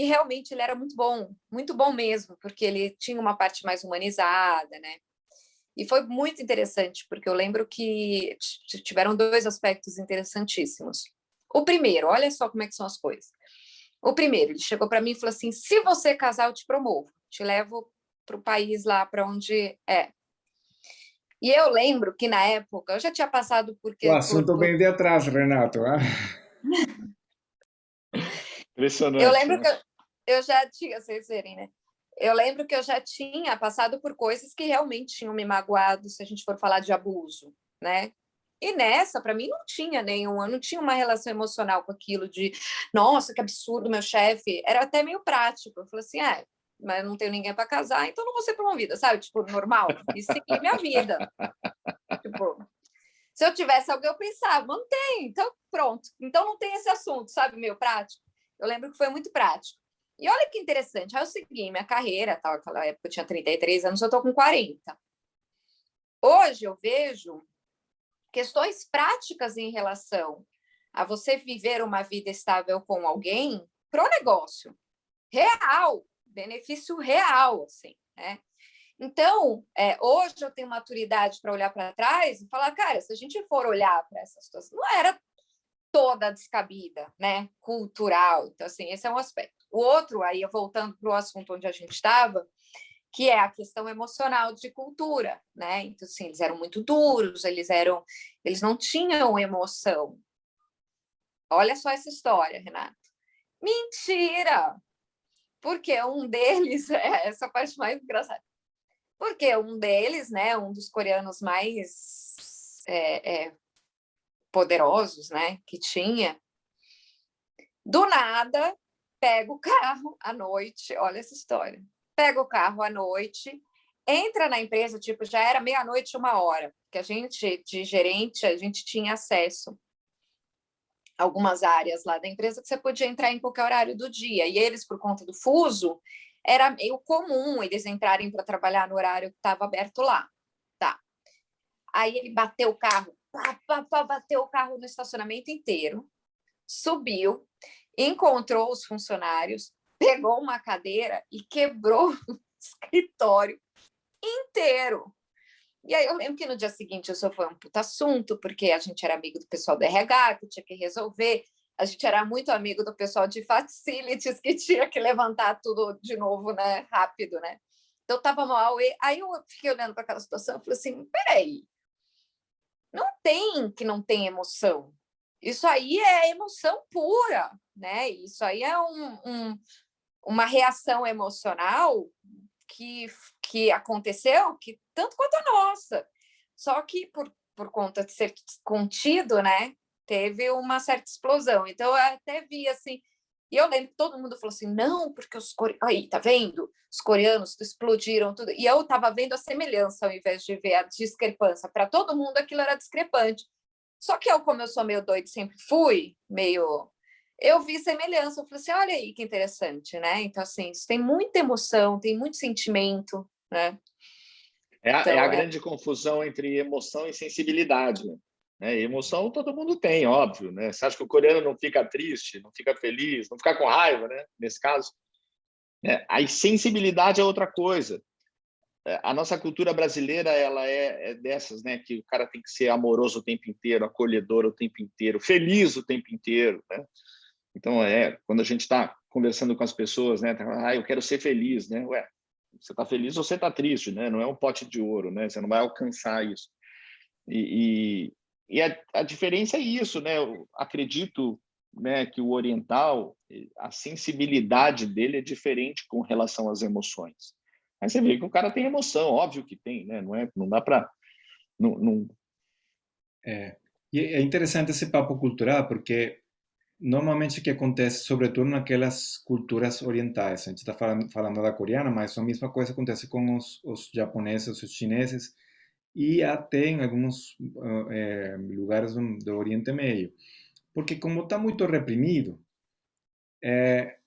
realmente ele era muito bom mesmo, porque ele tinha uma parte mais humanizada, né? E foi muito interessante, porque eu lembro que tiveram dois aspectos interessantíssimos. O primeiro, olha só como é que são as coisas. O primeiro, ele chegou para mim e falou assim: se você casar, eu te promovo, te levo para o país lá para onde é. E eu lembro que na época eu já tinha passado O assunto vem de atrás, Renato. Impressionante. Eu lembro que eu já tinha, vocês verem, né? Eu lembro que eu já tinha passado por coisas que realmente tinham me magoado, se a gente for falar de abuso, né? E nessa, para mim, eu não tinha uma relação emocional com aquilo de, nossa, que absurdo, meu chefe. Era até meio prático. Eu falei assim, mas eu não tenho ninguém para casar, então não vou ser promovida, sabe? Tipo, normal. E seguir minha vida. Tipo, se eu tivesse alguém, eu pensava, não tem, então pronto. Então não tem esse assunto, sabe? Meio prático. Eu lembro que foi muito prático. E olha que interessante, aí eu segui minha carreira, tal, naquela época eu tinha 33 anos, eu estou com 40. Hoje eu vejo questões práticas em relação a você viver uma vida estável com alguém pro negócio real, benefício real, assim, né? Então, hoje eu tenho maturidade para olhar para trás e falar, cara, se a gente for olhar para essa situação, não era toda descabida, né? Cultural. Então, assim, esse é um aspecto. O outro, aí, voltando para o assunto onde a gente estava, que é a questão emocional de cultura, né? Então, assim, eles eram muito duros, eles não tinham emoção. Olha só essa história, Renato. Mentira! Porque um deles, essa parte mais engraçada, porque um deles, né, um dos coreanos mais poderosos, né, que tinha, do nada, pega o carro à noite, olha essa história, pega o carro à noite, entra na empresa, tipo, já era meia-noite, 1h, que a gente, de gerente, a gente tinha acesso a algumas áreas lá da empresa que você podia entrar em qualquer horário do dia, e eles, por conta do fuso, era meio comum eles entrarem para trabalhar no horário que estava aberto lá. Tá. Aí ele bateu o carro, bateu o carro no estacionamento inteiro, subiu, encontrou os funcionários, pegou uma cadeira e quebrou o escritório inteiro. E aí eu lembro que no dia seguinte isso foi um puta assunto, porque a gente era amigo do pessoal do RH, que tinha que resolver, a gente era muito amigo do pessoal de facilities, que tinha que levantar tudo de novo, né, rápido, né? Então tava mal, e aí eu fiquei olhando para aquela situação e falei assim, peraí, não tem emoção. Isso aí é emoção pura, né? Isso aí é uma reação emocional que aconteceu, que tanto quanto a nossa. Só que por conta de ser contido, né? Teve uma certa explosão. Então eu até vi assim, e eu lembro que todo mundo falou assim, não, porque os coreanos, aí, tá vendo? Os coreanos explodiram tudo. E eu estava vendo a semelhança ao invés de ver a discrepância. Para todo mundo aquilo era discrepante. Só que eu, como eu sou meio doido, sempre fui meio. Eu vi semelhança, eu falei assim: olha aí que interessante, né? Então, assim, isso tem muita emoção, tem muito sentimento, né? É a grande confusão entre emoção e sensibilidade. Né? Emoção todo mundo tem, óbvio. Né? Você acha que o coreano não fica triste, não fica feliz, não fica com raiva, né? Nesse caso? A sensibilidade é outra coisa. A nossa cultura brasileira ela é dessas, né? Que o cara tem que ser amoroso o tempo inteiro, acolhedor o tempo inteiro, feliz o tempo inteiro. Né? Então, quando a gente está conversando com as pessoas, né? Eu quero ser feliz, né? Ué, você está feliz ou você está triste, né? Não é um pote de ouro, né? Você não vai alcançar isso. E a diferença é isso, né? Eu acredito, né, que o oriental, a sensibilidade dele é diferente com relação às emoções. Aí você vê que o cara tem emoção, óbvio que tem, né? Não dá para não. E é interessante esse papo cultural, porque normalmente o que acontece, sobretudo naquelas culturas orientais, a gente está falando da coreana, mas a mesma coisa acontece com os japoneses, os chineses, e até em alguns lugares do Oriente Médio. Porque como está muito reprimido,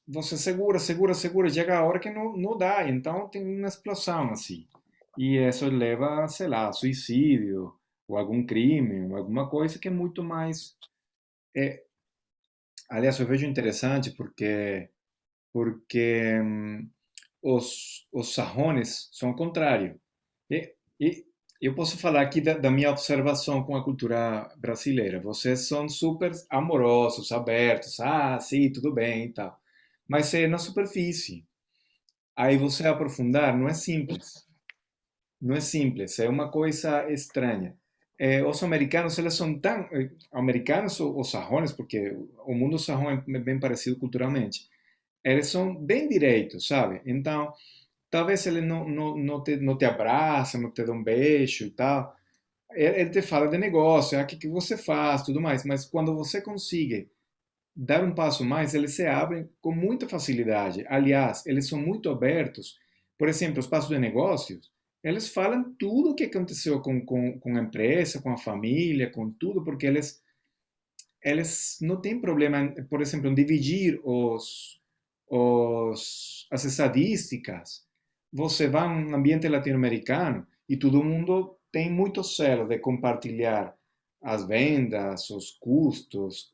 você segura, segura, segura, chega a hora que não dá, então tem uma explosão assim. E isso leva, sei lá, a suicídio, ou algum crime, ou alguma coisa que é muito mais... aliás, eu vejo interessante porque os sarrones são o contrário. E eu posso falar aqui da minha observação com a cultura brasileira. Vocês são super amorosos, abertos, sim, tudo bem e tal. Mas é na superfície. Aí você aprofundar não é simples. Não é simples, é uma coisa estranha. Os americanos, eles são tão... americanos ou os sarrones, porque o mundo sarrão é bem parecido culturalmente. Eles são bem direitos, sabe? Então, talvez ele não te abraça, não te dá um beijo e tal. Ele te fala de negócio, o que você faz, tudo mais. Mas quando você consegue dar um passo mais, eles se abrem com muita facilidade. Aliás, eles são muito abertos. Por exemplo, os passos de negócios, eles falam tudo o que aconteceu com a empresa, com a família, com tudo, porque eles não têm problema, por exemplo, em dividir as estadísticas. Você vai em um ambiente latino-americano e todo mundo tem muito zelo de compartilhar as vendas, os custos,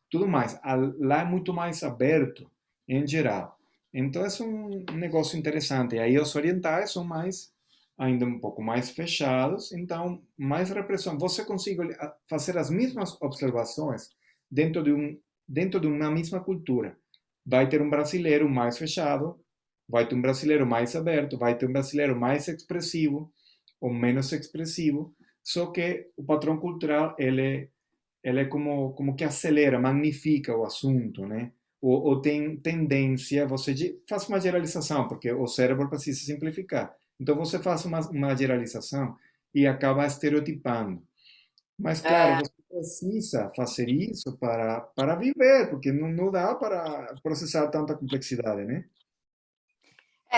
tudo mais. Lá é muito mais aberto, em geral. Então, é um negócio interessante. E aí, os orientais são ainda um pouco mais fechados, então, mais repressão. Você consegue fazer as mesmas observações dentro de uma mesma cultura. Vai ter um brasileiro mais fechado, vai ter um brasileiro mais aberto, vai ter um brasileiro mais expressivo ou menos expressivo, só que o padrão cultural ele é como que acelera, magnifica o assunto, né? Ou tem tendência, você faz uma geralização, porque o cérebro precisa simplificar. Então você faz uma geralização e acaba estereotipando. Mas, claro, você precisa fazer isso para viver, porque não dá para processar tanta complexidade, né?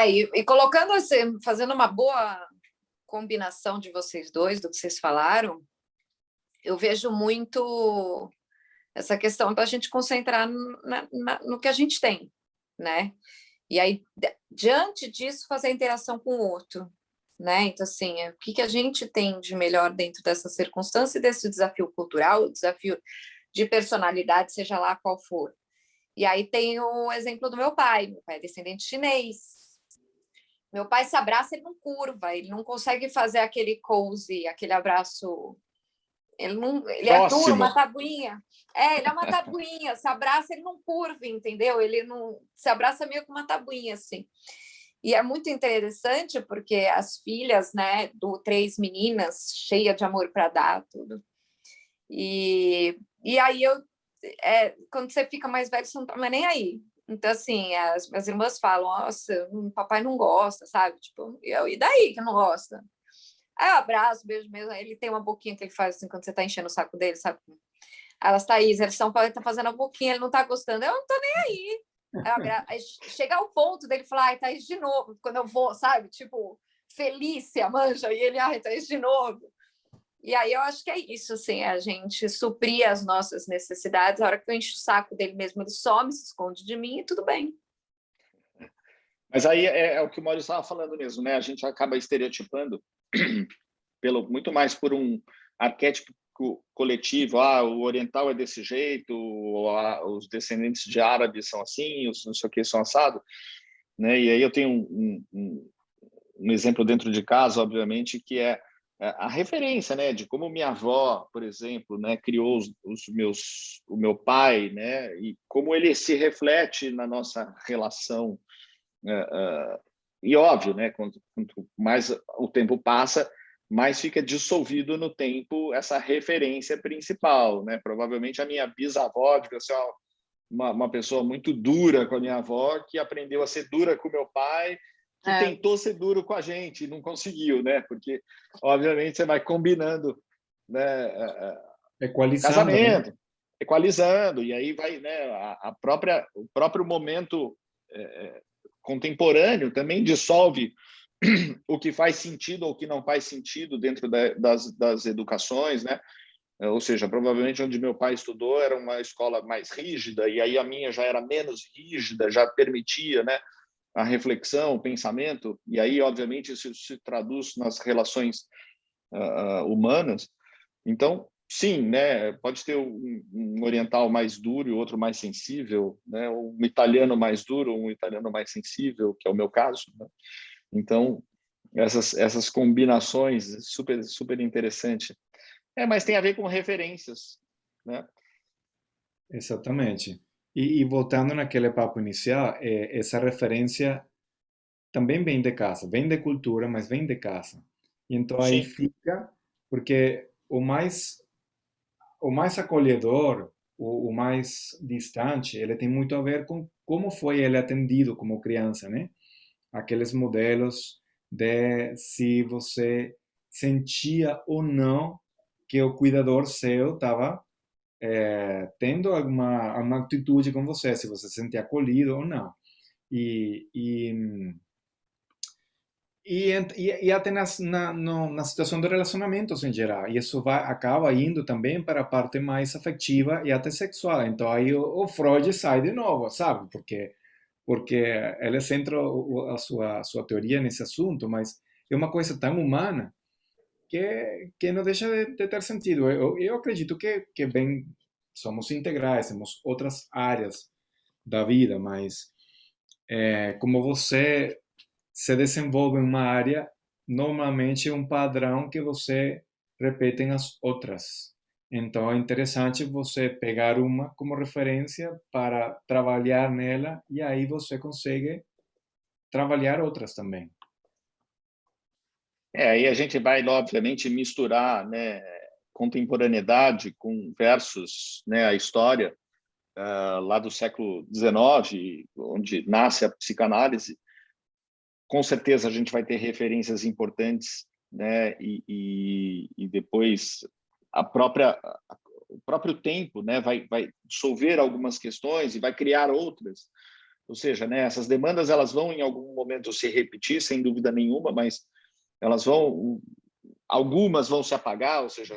E colocando assim, fazendo uma boa combinação de vocês dois, do que vocês falaram, eu vejo muito essa questão da gente concentrar no que a gente tem, né? E aí, diante disso, fazer a interação com o outro, né? Então, assim, o que a gente tem de melhor dentro dessa circunstância e desse desafio cultural, o desafio de personalidade, seja lá qual for. E aí tem o exemplo do meu pai é descendente chinês. Meu pai se abraça, ele não curva, ele não consegue fazer aquele cozy, aquele abraço. Ele é duro, uma Próximo. tabuinha. Ele é uma tabuinha, se abraça, ele não curva, entendeu? Ele não se abraça meio com uma tabuinha, assim. E é muito interessante porque as filhas, né, do três meninas, cheia de amor para dar, tudo. E aí quando você fica mais velho, você não tá mais nem aí. Então, assim, as minhas irmãs falam, nossa, o papai não gosta, sabe? Tipo, e daí que não gosta? Aí eu abraço, beijo mesmo. Ele tem uma boquinha que ele faz assim quando você tá enchendo o saco dele, sabe? Aí elas, Thaís, eles estão fazendo a boquinha, ele não tá gostando. Eu não tô nem aí. Aí chega ao ponto dele falar, ai, Thaís, de novo, quando eu vou, sabe? Tipo, Felícia, manja, e ele, ai, Thaís, de novo. E aí eu acho que é isso, assim, a gente suprir as nossas necessidades. A hora que eu encho o saco dele mesmo, ele some, se esconde de mim e tudo bem. Mas aí é o que o Maurício estava falando mesmo, né? A gente acaba estereotipando muito mais por um arquétipo coletivo. O oriental é desse jeito, os descendentes de árabes são assim, os não sei o que são assado, né? E aí eu tenho um exemplo dentro de casa, obviamente, que é a referência, né, de como minha avó, por exemplo, né, criou o meu pai, né, e como ele se reflete na nossa relação. E óbvio, né, quanto mais o tempo passa, mais fica dissolvido no tempo essa referência principal, né? Provavelmente a minha bisavó devia ser uma pessoa muito dura com a minha avó, que aprendeu a ser dura com o meu pai, que tentou ser duro com a gente e não conseguiu, né? Porque, obviamente, você vai combinando, né? Equalizando, Casamento, né? equalizando, e aí vai, né? O próprio momento contemporâneo também dissolve o que faz sentido ou o que não faz sentido dentro das educações, né? Ou seja, provavelmente onde meu pai estudou era uma escola mais rígida, e aí a minha já era menos rígida, já permitia, né, a reflexão, o pensamento, e aí, obviamente, isso se traduz nas relações humanas. Então, sim, né, pode ter um oriental mais duro e outro mais sensível, né, um italiano mais duro, um italiano mais sensível, que é o meu caso, né? Então, essas combinações, super, super interessante. Mas tem a ver com referências, né? Exatamente. E voltando naquele papo inicial, essa referência também vem de casa, vem de cultura, mas vem de casa. E então aí Sim. fica, porque o mais acolhedor, o mais distante, ele tem muito a ver com como foi ele atendido como criança, né? Aqueles modelos de se você sentia ou não que o cuidador seu estava tendo alguma atitude com você, se você se sentia acolhido ou não. E, e, e até na situação de relacionamentos em geral. E isso acaba indo também para a parte mais afetiva e até sexual. Então aí o Freud sai de novo, sabe? Porque ele centra a sua teoria nesse assunto, mas é uma coisa tão humana que não deixa de ter sentido. Eu acredito que bem, somos integrais, temos outras áreas da vida, mas como você se desenvolve em uma área, normalmente é um padrão que você repete nas outras. Então é interessante você pegar uma como referência para trabalhar nela e aí você consegue trabalhar outras também. Aí a gente vai, obviamente, misturar, né, contemporaneidade com versus, né, a história lá do século XIX, onde nasce a psicanálise. Com certeza a gente vai ter referências importantes, né, e depois o próprio tempo, né, vai dissolver algumas questões e vai criar outras. Ou seja, né, essas demandas elas vão em algum momento se repetir, sem dúvida nenhuma, mas algumas vão se apagar, ou seja,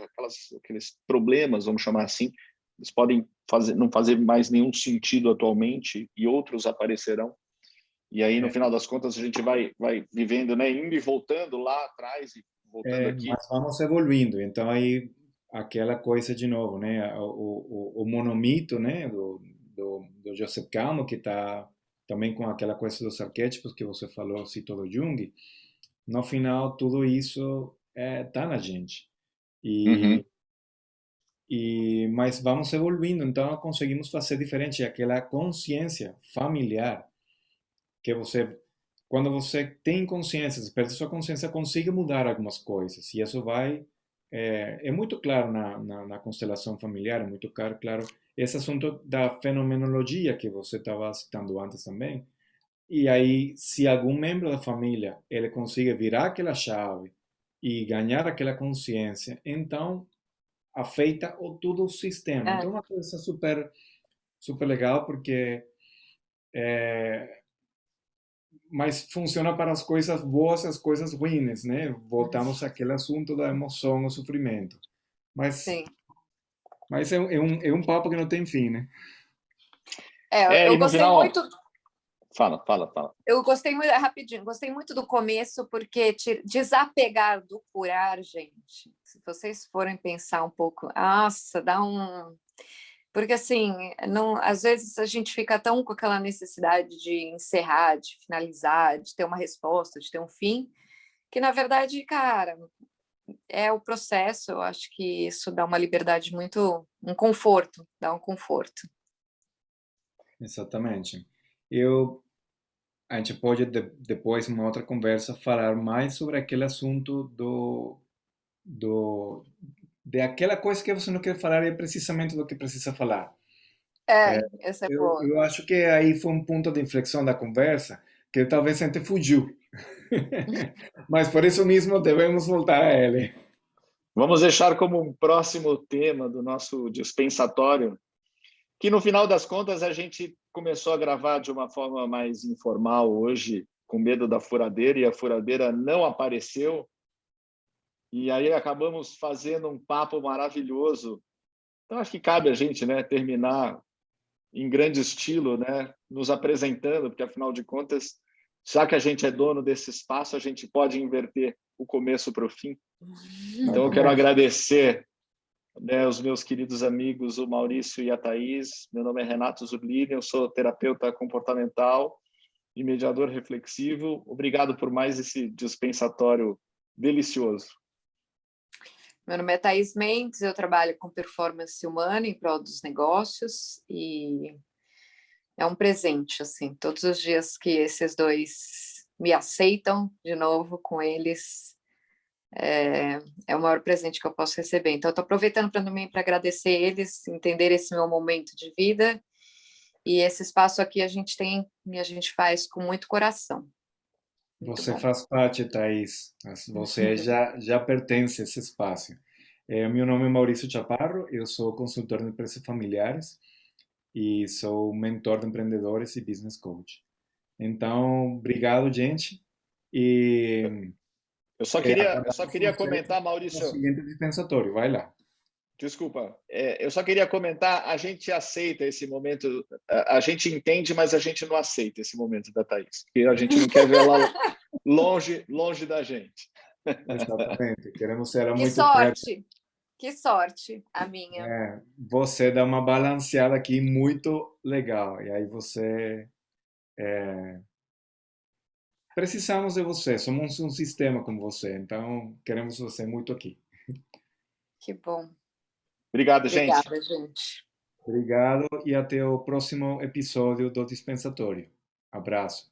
aqueles problemas, vamos chamar assim, eles podem não fazer mais nenhum sentido atualmente e outros aparecerão. E aí, no final das contas, a gente vai vivendo, né, indo e voltando lá atrás e voltando aqui. Mas vamos evoluindo. Então aí aquela coisa de novo, né? O monomito, né? Do Joseph Campbell que está também com aquela coisa dos arquétipos que você falou, citou do Jung, no final tudo isso está na gente. Uhum. Mas vamos evoluindo, então conseguimos fazer diferente aquela consciência familiar que você, quando você tem consciência, desperta sua consciência, consegue mudar algumas coisas. E isso vai, é muito claro na constelação familiar, é muito claro esse assunto da fenomenologia que você estava citando antes também. E aí, se algum membro da família ele consegue virar aquela chave e ganhar aquela consciência, então afeta todo o sistema. É, Então, é uma coisa super, super legal, porque mas funciona para as coisas boas e as coisas ruins, né? Voltamos àquele assunto da emoção, o sofrimento. Mas, sim. mas é um papo que não tem fim, né? E Eu no gostei muito. final, fala. Eu gostei muito, rapidinho, gostei muito do começo, porque desapegar do curar, gente, se vocês forem pensar um pouco, nossa, dá um. Porque, assim, não, às vezes a gente fica tão com aquela necessidade de encerrar, de finalizar, de ter uma resposta, de ter um fim, que, na verdade, cara, é o processo. Eu acho que isso dá uma liberdade muito, um conforto, dá um conforto. Exatamente. A gente pode depois, uma outra conversa, falar mais sobre aquele assunto de aquela coisa que você não quer falar é precisamente do que precisa falar. Essa é Eu, boa. eu acho que aí foi um ponto de inflexão da conversa que talvez a gente fugiu. Mas por isso mesmo devemos voltar a ele. Vamos deixar como um próximo tema do nosso dispensatório, que no final das contas a gente começou a gravar de uma forma mais informal hoje, com medo da furadeira, e a furadeira não apareceu. E aí acabamos fazendo um papo maravilhoso. Então acho que cabe a gente, né, terminar em grande estilo, né, nos apresentando, porque afinal de contas, já que a gente é dono desse espaço, a gente pode inverter o começo para o fim. Então eu quero Exatamente. agradecer, né, os meus queridos amigos, o Maurício e a Thaís. Meu nome é Renato Zublini, eu sou terapeuta comportamental e mediador reflexivo. Obrigado por mais esse dispensatório delicioso. Meu nome é Thaís Mendes, eu trabalho com performance humana em prol dos negócios e é um presente, assim, todos os dias que esses dois me aceitam de novo com eles, é o maior presente que eu posso receber. Então, eu estou aproveitando também para agradecer eles, entender esse meu momento de vida, e esse espaço aqui a gente tem e a gente faz com muito coração. Muito Você bom. faz parte, Thaís. Você já pertence a esse espaço. Meu nome é Maurício Chaparro, eu sou consultor de empresas familiares e sou mentor de empreendedores e business coach. Então, obrigado, gente. E Eu só aguardamos queria vocês comentar, no Maurício, seguinte dispensatório. Vai lá. desculpa, eu só queria comentar, a gente aceita esse momento, a gente entende, mas a gente não aceita esse momento da Thaís, porque a gente não quer ver ela longe da gente. Exatamente. Queremos ser Que muito perto. sorte! Que sorte a minha. Você dá uma balanceada aqui muito legal. E aí você. Precisamos de você. Somos um sistema como você. Então, queremos você muito aqui. Que bom. Obrigado, gente. Obrigada, gente. Obrigado e até o próximo episódio do Dispensatório. Abraço.